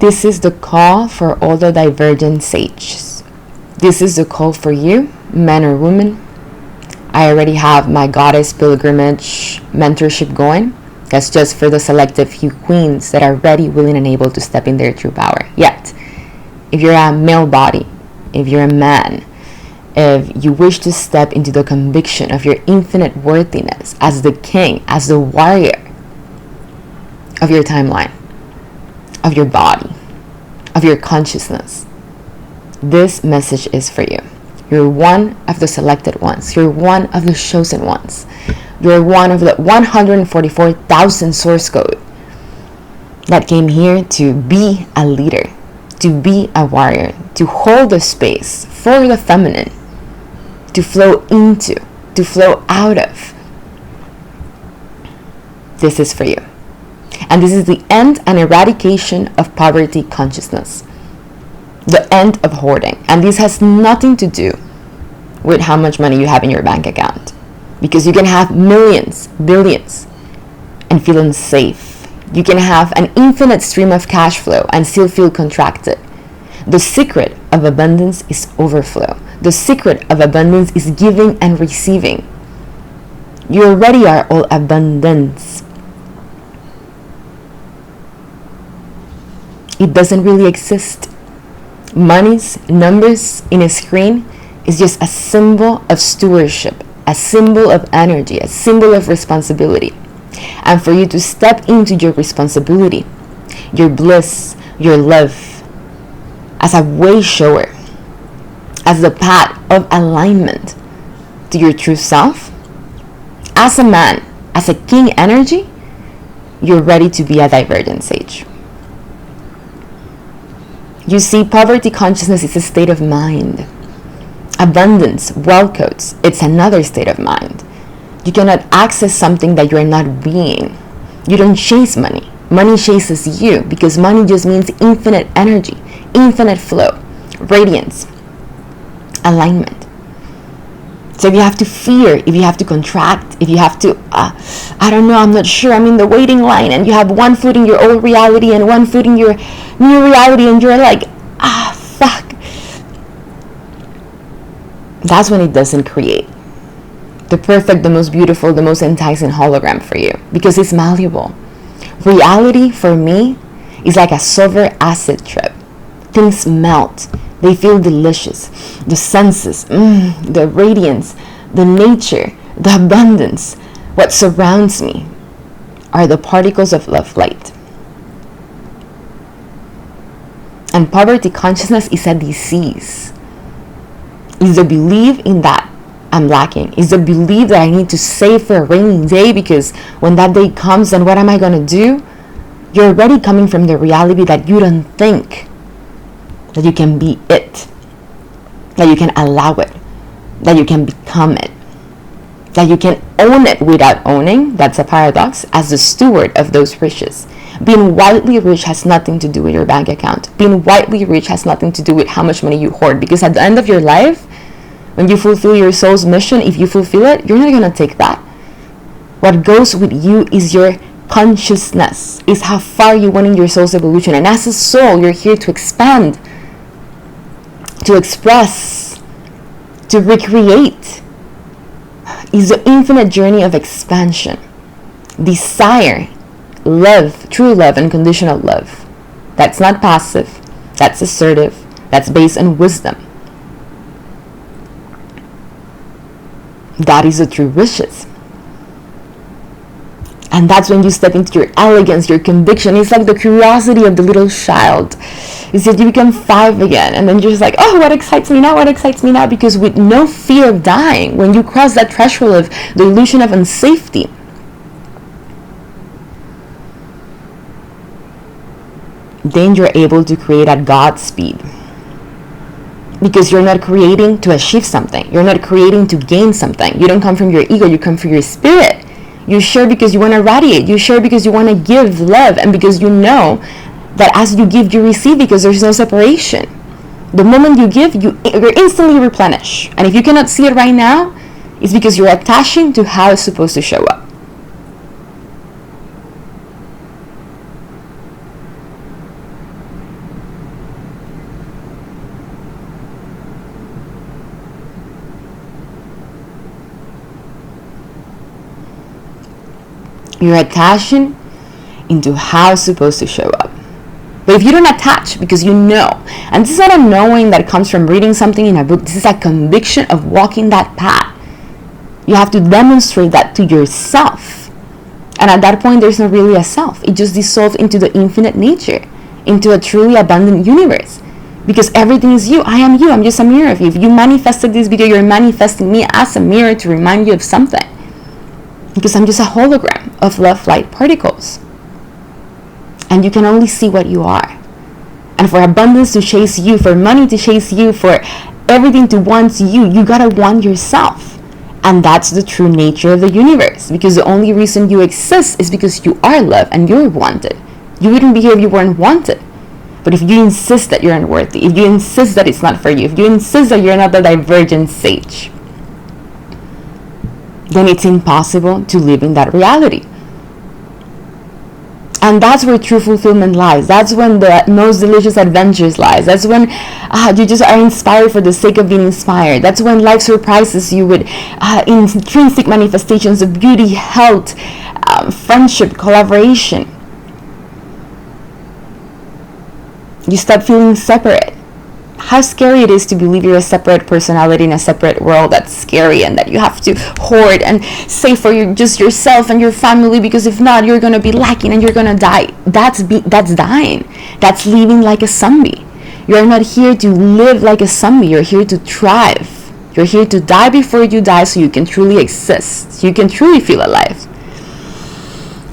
This is the call for all the Divergent sages. This is the call for you, man or woman. I already have my Goddess Pilgrimage mentorship going. That's just for the selective few queens that are ready, willing, and able to step in their true power. Yet, if you're a male body, if you're a man, if you wish to step into the conviction of your infinite worthiness as the king, as the warrior of your timeline, of your body, of your consciousness, this message is for you. You're one of the selected ones. You're one of the chosen ones. You're one of the 144,000 source code that came here to be a leader, to be a warrior, to hold a space for the feminine, to flow into, to flow out of. This is for you. And this is the end and eradication of poverty consciousness. The end of hoarding. And this has nothing to do with how much money you have in your bank account. Because you can have millions, billions, and feel unsafe. You can have an infinite stream of cash flow and still feel contracted. The secret of abundance is overflow. The secret of abundance is giving and receiving. You already are all abundance. It doesn't really exist. Money's numbers in a screen is just a symbol of stewardship, a symbol of energy, a symbol of responsibility. And for you to step into your responsibility, your bliss, your love, as a way shower, as the path of alignment to your true self, as a man, as a king energy, you're ready to be a Divergent sage. You see, poverty consciousness is a state of mind. Abundance, wealth codes, it's another state of mind. You cannot access something that you're not being. You don't chase money. Money chases you, because money just means infinite energy, infinite flow, radiance, alignment. So if you have to fear, if you have to contract, if you have to, I don't know, I'm not sure, I'm in the waiting line, and you have one foot in your old reality and one foot in your new reality, and you're like, fuck. That's when it doesn't create the perfect, the most beautiful, the most enticing hologram for you, because it's malleable. Reality for me is like a silver acid trip. Things melt. They feel delicious. The senses, the radiance, the nature, the abundance, what surrounds me are the particles of love light. And poverty consciousness is a disease. Is the belief in that I'm lacking. Is the belief that I need to save for a rainy day, because when that day comes, then what am I going to do? You're already coming from the reality that you don't think that you can be it, that you can allow it, that you can become it, that you can own it without owning. That's a paradox, as the steward of those riches. Being widely rich has nothing to do with your bank account. Being widely rich has nothing to do with how much money you hoard, because at the end of your life, when you fulfill your soul's mission, if you fulfill it, you're not going to take that. What goes with you is your consciousness, is how far you went in your soul's evolution. And as a soul, you're here to expand, to express, to recreate. Is the infinite journey of expansion, desire, love, true love, unconditional love. That's not passive, that's assertive, that's based on wisdom. That is the true riches. And that's when you step into your elegance, your conviction. It's like the curiosity of the little child. Is that you become 5 again, and then you're just like, oh, what excites me now? What excites me now? Because with no fear of dying, when you cross that threshold of the illusion of unsafety, then you're able to create at God's speed. Because you're not creating to achieve something. You're not creating to gain something. You don't come from your ego, you come from your spirit. You share because you want to radiate. You share because you want to give love, and because you know that as you give, you receive, because there's no separation. The moment you give, you're instantly replenished. And if you cannot see it right now, it's because you're attaching to how it's supposed to show up. You're attaching into how it's supposed to show up. But if you don't attach because you know, and this is not a knowing that comes from reading something in a book, this is a conviction of walking that path. You have to demonstrate that to yourself. And at that point, there's not really a self. It just dissolves into the infinite nature, into a truly abundant universe. Because everything is you. I am you. I'm just a mirror of you. If you manifested this video, you're manifesting me as a mirror to remind you of something. Because I'm just a hologram of love light particles. And you can only see what you are. And for abundance to chase you, for money to chase you, for everything to want you, you gotta want yourself. And that's the true nature of the universe. Because the only reason you exist is because you are love and you're wanted. You wouldn't be here if you weren't wanted. But if you insist that you're unworthy, if you insist that it's not for you, if you insist that you're not the divergent sage, then it's impossible to live in that reality. And that's where true fulfillment lies. That's when the most delicious adventures lies. That's when you just are inspired for the sake of being inspired. That's when life surprises you with intrinsic manifestations of beauty, health, friendship, collaboration. You stop feeling separate. How scary it is to believe you're a separate personality in a separate world. That's scary, and that you have to hoard and save for just yourself and your family, because if not, you're going to be lacking and you're going to die. That's dying. That's living like a zombie. You're not here to live like a zombie. You're here to thrive. You're here to die before you die so you can truly exist. So you can truly feel alive.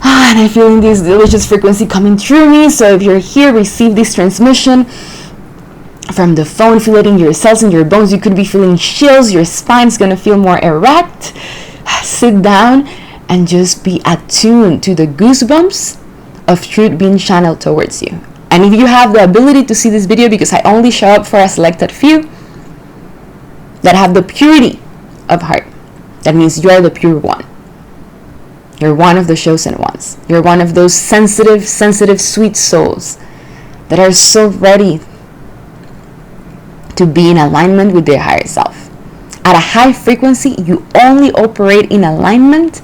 And I'm feeling this delicious frequency coming through me. So if you're here, receive this transmission from the phone. Feel it in your cells and your bones. You could be feeling chills. Your spine's going to feel more erect. Sit down and just be attuned to the goosebumps of truth being channeled towards you. And if you have the ability to see this video, because I only show up for a selected few that have the purity of heart, that means you are the pure one. You're one of the chosen ones. You're one of those sensitive, sweet souls that are so ready to be in alignment with their higher self. At a high frequency, you only operate in alignment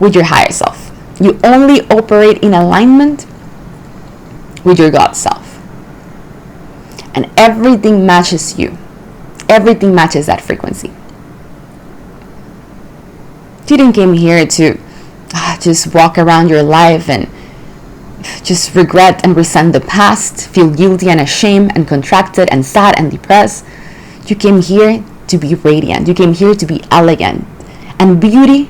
with your higher self. You only operate in alignment with your God self. And everything matches you. Everything matches that frequency. You didn't come here to just walk around your life and just regret and resent the past, feel guilty and ashamed and contracted and sad and depressed. You came here to be radiant. You came here to be elegant. And beauty,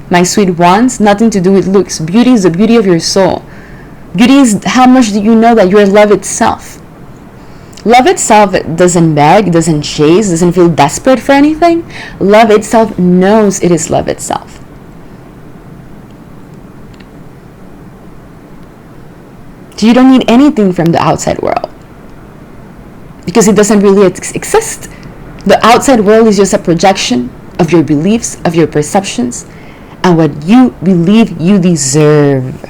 my sweet ones, nothing to do with looks. Beauty is the beauty of your soul. Beauty is how much do you know that you're love itself. Love itself doesn't beg, doesn't chase, doesn't feel desperate for anything. Love itself knows it is love itself. You don't need anything from the outside world, because it doesn't really exist. The outside world is just a projection of your beliefs, of your perceptions, and what you believe you deserve.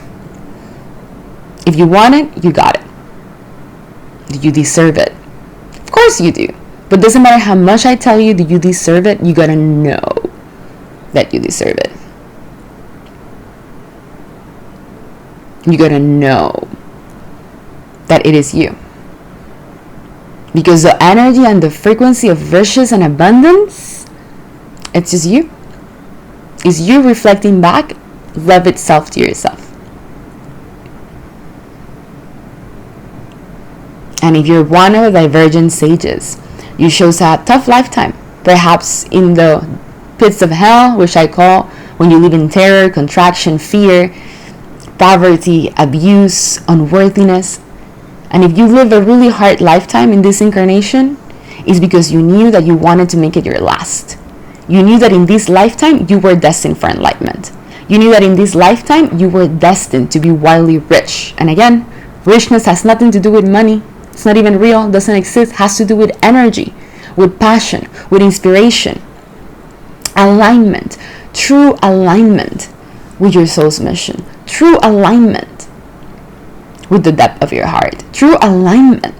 If you want it, you got it. You deserve it. Of course you do. But it doesn't matter how much I tell you that you deserve it, you gotta know that you deserve it. You gotta know that it is you. Because the energy and the frequency of riches and abundance, it's just you. It's you reflecting back love itself to yourself. And if you're one of the divergent sages, you chose a tough lifetime, perhaps in the pits of hell, which I call when you live in terror, contraction, fear, poverty, abuse, unworthiness. And if you live a really hard lifetime in this incarnation, it's because you knew that you wanted to make it your last. You knew that in this lifetime, you were destined for enlightenment. You knew that in this lifetime, you were destined to be wildly rich. And again, richness has nothing to do with money. It's not even real, doesn't exist. It has to do with energy, with passion, with inspiration. Alignment, true alignment with your soul's mission. True alignment with the depth of your heart. True alignment.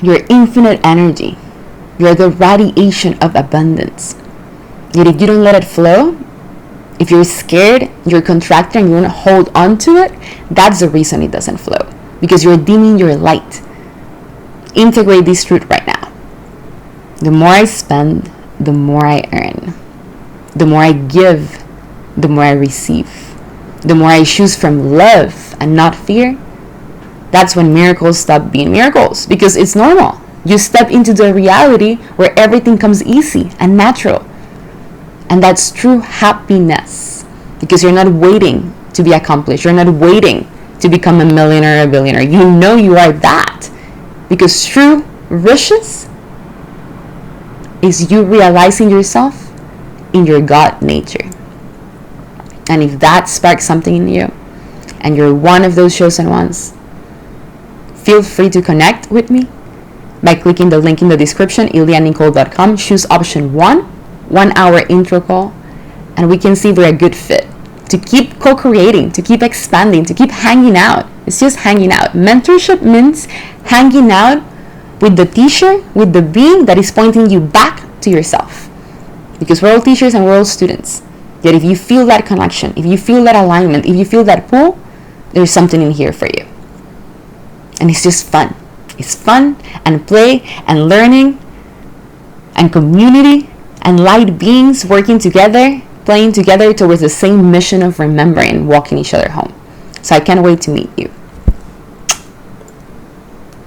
You're infinite energy. You're the radiation of abundance. Yet if you don't let it flow, if you're scared, you're contracted, and you want to hold on to it, that's the reason it doesn't flow. Because you're dimming your light. Integrate this truth right now. The more I spend, the more I earn. The more I give, the more I receive. The more I choose from love and not fear, that's when miracles stop being miracles. Because it's normal. You step into the reality where everything comes easy and natural. And that's true happiness. Because you're not waiting to be accomplished. You're not waiting to become a millionaire or a billionaire. You know you are that. Because true richness is you realizing yourself in your God nature. And if that sparks something in you, and you're one of those chosen ones, feel free to connect with me by clicking the link in the description, ilianicole.com. Choose option 1 hour intro call, and we can see we're a good fit to keep co-creating, to keep expanding, to keep hanging out. It's just hanging out. Mentorship means hanging out with the teacher, with the being that is pointing you back to yourself. Because we're all teachers and we're all students. Yet if you feel that connection, if you feel that alignment, if you feel that pull, there's something in here for you. And it's just fun. It's fun and play and learning and community and light beings working together, playing together towards the same mission of remembering, walking each other home. So I can't wait to meet you.